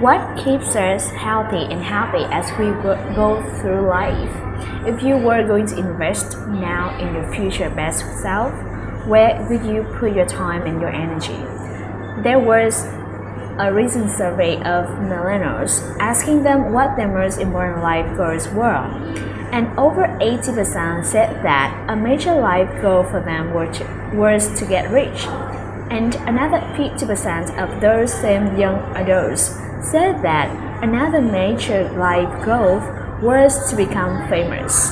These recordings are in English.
What keeps us healthy and happy as we go through life? If you were going to invest now in your future best self, where would you put your time and your energy? There was a recent survey of millennials asking them what their most important life goals were, and over 80% said that a major life goal for them was to get rich, and another 50% of those same young adults said that another major life goal was to become famous.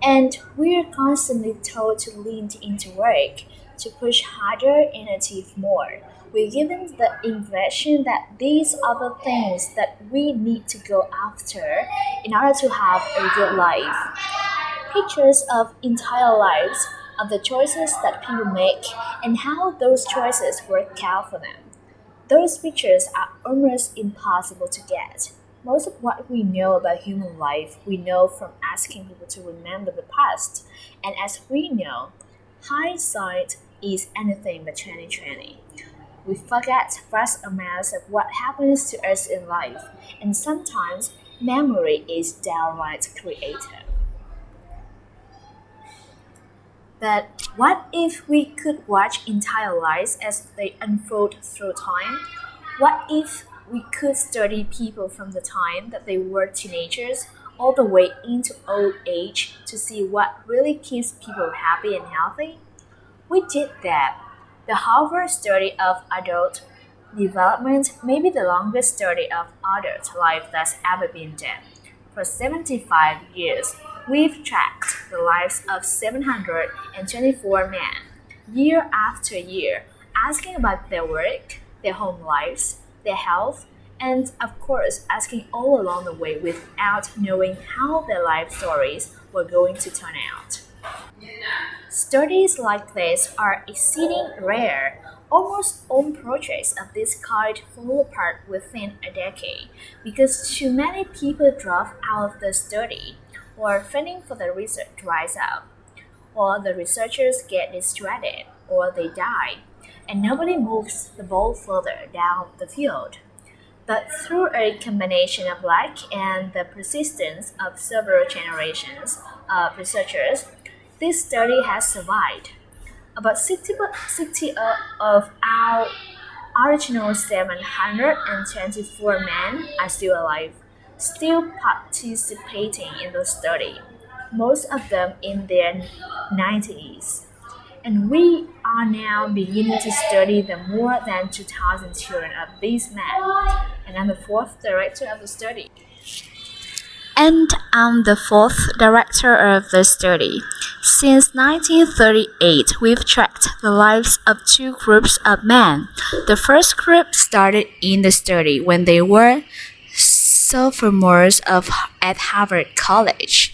And we're constantly told to lean into work, to push harder and achieve more. We're given the impression that these are the things that we need to go after in order to have a good life. Pictures of entire lives, of the choices that people make, and how those choices work out for them. Those pictures are almost impossible to get. Most of what we know about human life, we know from asking people to remember the past. And as we know, hindsight is anything but 2020. We forget vast amounts of what happens to us in life, and sometimes memory is downright creative. But what if we could watch entire lives as they unfold through time? What if we could study people from the time that they were teenagers all the way into old age to see what really keeps people happy and healthy? We did that. The Harvard study of adult development may be the longest study of adult life that's ever been done. For 75 years, we've tracked the lives of 724 men, year after year, asking about their work, their home lives, their health, and of course, asking all along the way without knowing how their life stories were going to turn out. Studies like this are exceeding rare. Almost all projects of this kind fall apart within a decade because too many people drop out of the study, or funding for the research dries up, or the researchers get distracted, or they die, and nobody moves the ball further down the field. But through a combination of luck and the persistence of several generations of researchers, this study has survived. About 60 of our original 724 men are still alive, still participating in the study, most of them in their 90s. And we are now beginning to study the more than 2,000 children of these men. And I'm the fourth director of the study. And I'm the fourth director of the study. Since 1938, we've tracked the lives of two groups of men. The first group started in the study when they were sophomores at Harvard College.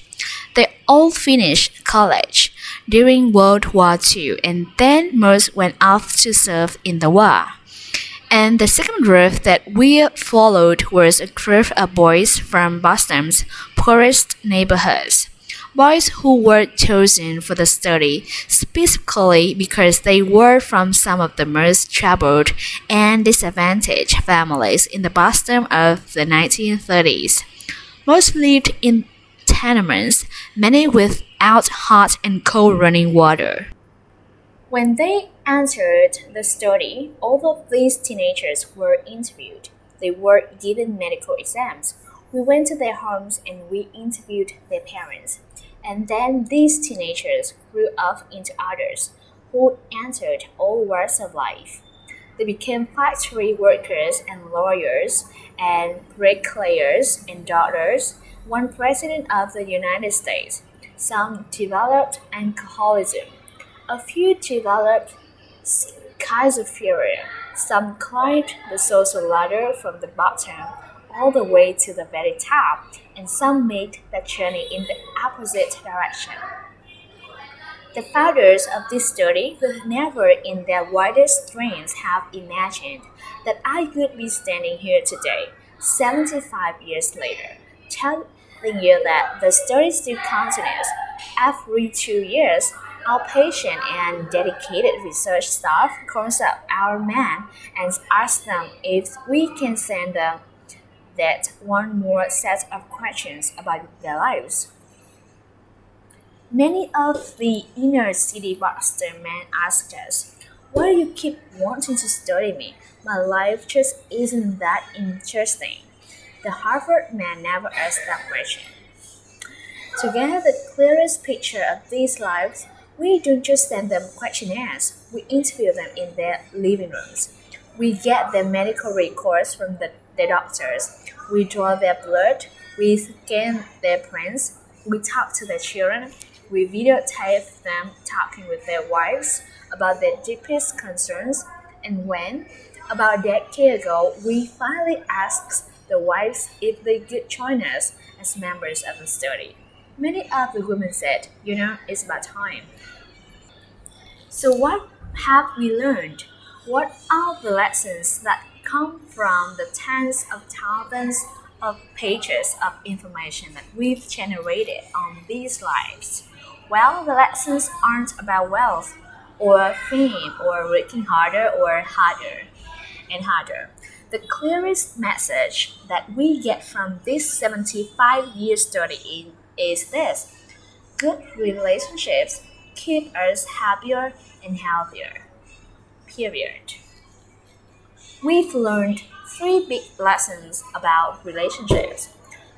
They all finished college during World War II, and then most went off to serve in the war. And the second group that we followed was a group of boys from Boston's poorest neighborhoods. Boys who were chosen for the study specifically because they were from some of the most troubled and disadvantaged families in the Boston of the 1930s. Most lived in tenements, many without hot and cold running water. When they entered the study, all of these teenagers were interviewed. They were given medical exams. We went to their homes and we interviewed their parents. And then these teenagers grew up into adults who entered all walks of life. They became factory workers and lawyers and bricklayers and doctors, one president of the United States. Some developed alcoholism. A few developed schizophrenia. Some climbed the social ladder from the bottom all the way to the very top, and some made the journey in the opposite direction. The founders of this study would never in their wildest dreams have imagined that I could be standing here today, 75 years later, telling you that the study still continues. Every 2 years, Our patient and dedicated research staff calls up our men and asks them if we can send them that one more set of questions about their lives. Many of the inner city Boston men asked us, "Why do you keep wanting to study me? My life just isn't that interesting." The Harvard man never asked that question. To get the clearest picture of these lives, we don't just send them questionnaires, we interview them in their living rooms. We get their medical records from the doctors. We draw their blood. We scan their prints. We talk to their children. We videotape them talking with their wives about their deepest concerns. And when, about a decade ago, we finally asked the wives if they could join us as members of the study. Many of the women said, it's about time. So, what have we learned? What are the lessons that come from the tens of thousands of pages of information that we've generated on these lives? Well, the lessons aren't about wealth or fame or working harder or harder and harder. The clearest message that we get from this 75-year study is this: good relationships keep us happier and healthier. Period. We've learned three big lessons about relationships.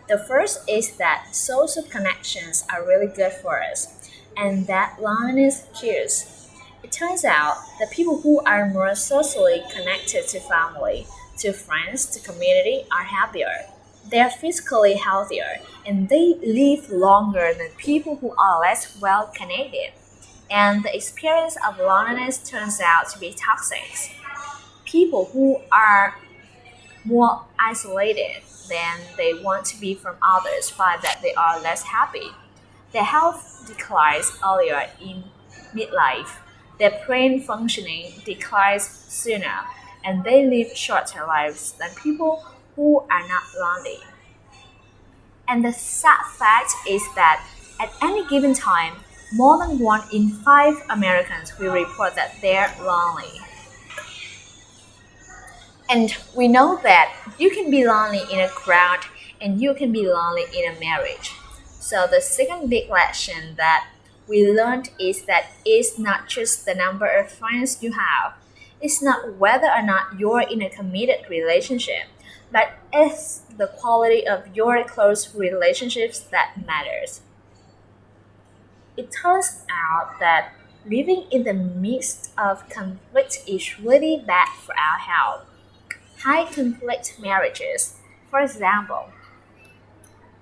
The first is that social connections are really good for us and that loneliness kills. It turns out that people who are more socially connected to family, to friends, to community are happier. They're physically healthier and they live longer than people who are less well connected. And the experience of loneliness turns out to be toxic. People who are more isolated than they want to be from others find that they are less happy. Their health declines earlier in midlife. Their brain functioning declines sooner, and they live shorter lives than people who are not lonely. And the sad fact is that at any given time, more than 1 in 5 Americans will report that they're lonely. And we know that you can be lonely in a crowd and you can be lonely in a marriage. So the second big lesson that we learned is that it's not just the number of friends you have. It's not whether or not you're in a committed relationship, but it's the quality of your close relationships that matters. It turns out that living in the midst of conflict is really bad for our health. High conflict marriages, for example,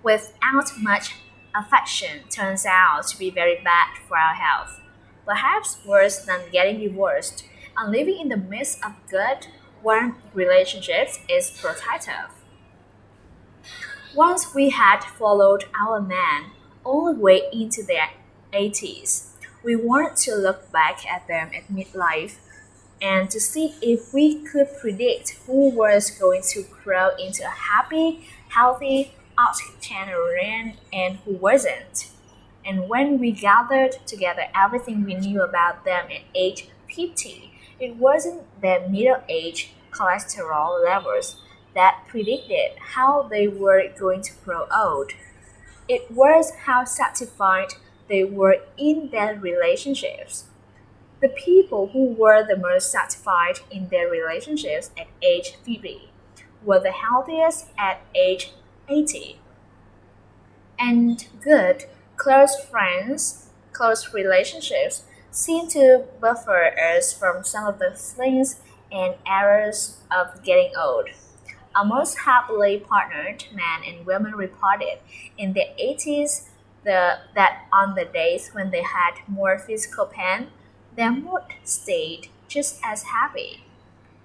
without much affection turns out to be very bad for our health, perhaps worse than getting divorced. And living in the midst of good, warm relationships is protective. Once we had followed our men all the way into their 80s, we wanted to look back at them at midlife and to see if we could predict who was going to grow into a happy, healthy octogenarian and who wasn't. And when we gathered together everything we knew about them at age 50, it wasn't their middle age cholesterol levels that predicted how they were going to grow old. It was how satisfied they were in their relationships. The people who were the most satisfied in their relationships at age 50 were the healthiest at age 80. And good, close friends, close relationships seem to buffer us from some of the slings and errors of getting old. Our most happily partnered men and women reported in their 80s that on the days when they had more physical pain, their mood stayed just as happy.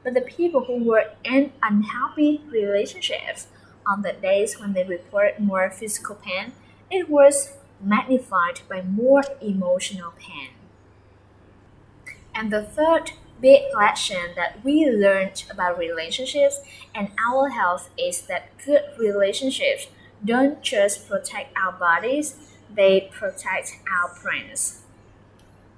But the people who were in unhappy relationships on the days when they reported more physical pain, it was magnified by more emotional pain. And the third big lesson that we learned about relationships and our health is that good relationships don't just protect our bodies, they protect our brains.